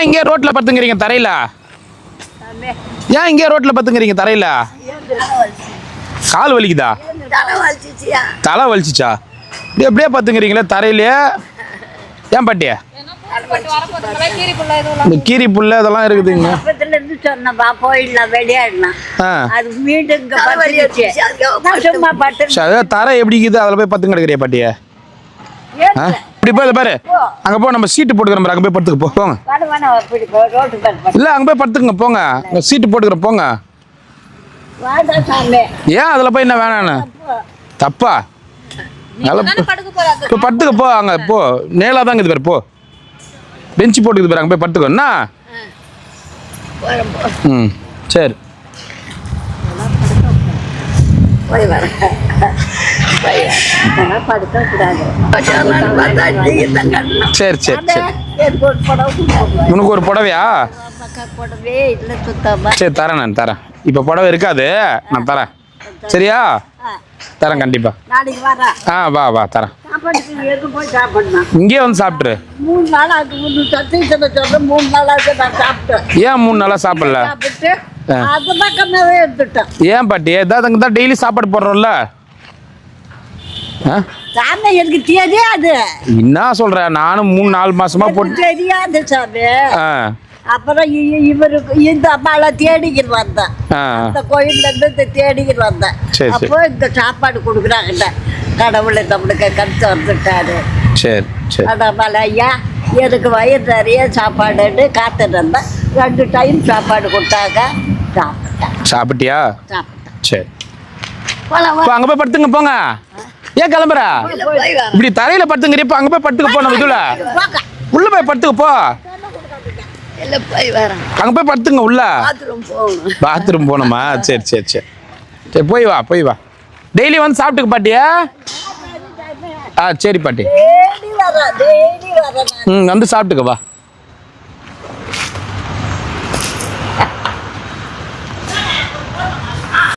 ஏன் இங்கே ரோட்ல படுத்துங்கிறீங்க தரையில? ஏன் இங்கே ரோட்ல படுத்துங்கிறீங்க தரையில? கால் வலிக்குதா? தலை வலிச்சிச்சா? எப்படியே படுத்துங்கிறீங்களே தரையிலே? ஏன் பாட்டி இந்த கீரி புல்ல இதெல்லாம் இருக்குதுங்க. தரை எப்படி இருக்குது அதில் போய் பத்து கிடக்குறியா பாட்டிய? இப்படி போய் பாரு அங்க போ, நம்ம சீட்டு போட்டுக்கிறோம் அங்க போய் படுத்துக்க போங்க. இல்ல அங்க போய் படுத்துக்குங்க போங்க, சீட்டு போட்டுக்கிறோம் போங்க. ஏன் அதுல போய் என்ன வேணான்னு தப்பா? படுத்துக்க போ, அங்க போ, நேலா தான் இருக்குது பாரு, போ பெஞ்சு போட்டுக்குது பாரு, அங்க போய் படுத்துக்கோ. என்ன ம் சரி சரி சரி சரி. உனக்கு ஒரு புடவையா? சரி தரேன், நான் தரேன். இப்போ புடவை இருக்காது, நான் தரேன். சரியா? தரேன் கண்டிப்பா. வா வா தரேன். இங்கே வந்து சாப்பிட்டுரு. ஏன் 3 நாளா சாப்பிடல? ஏன் பாட்டி ஏதாவது அங்கே தான் டெய்லி சாப்பாடு போடுறோம்ல? எனக்கு தெரியாது. என்ன சொல்ற? நானும் 3-4 மாசமா போட்டு தெரியாது சாமி. அப்புறம் இவருக்கு இந்த அம்மாவை தேடிக்கிட்டு வந்தேன், இந்த கோயில்ல இருந்து தேடிக்கிட்டு வந்தேன். அப்போ இந்த சாப்பாடு கொடுக்குறாங்கல்ல, கடவுளை நம்மளுக்கு கருத்து வந்துட்டாரு. சரி சரி. அதனால ஐயா எனக்கு வயிறு நிறைய சாப்பாடுன்னு காத்துட்டு இருந்தேன். 2 டைம் சாப்பாடு கொடுத்தாங்க, சாப்பிட்டியா? சாப்பிட்டேன். சரி அங்க போய் படுத்துங்க போங்க. ஏன் கிளம்புற? இப்படி தரையில படுத்துங்கிறப்ப அங்க போய் படுத்துக்க போ. நம்ம இதுல உள்ள போய் படுத்துக்க போ. அங்க போய் படுத்துங்க உள்ள. பாத்ரூம் போகணுமா? சரி சரி சரி சரி, போய் வா போய் வா. டெய்லி வந்து சாப்பிட்டுக்க பாட்டியா? சரி பாட்டி. வந்து சாப்பிட்டுக்க வா.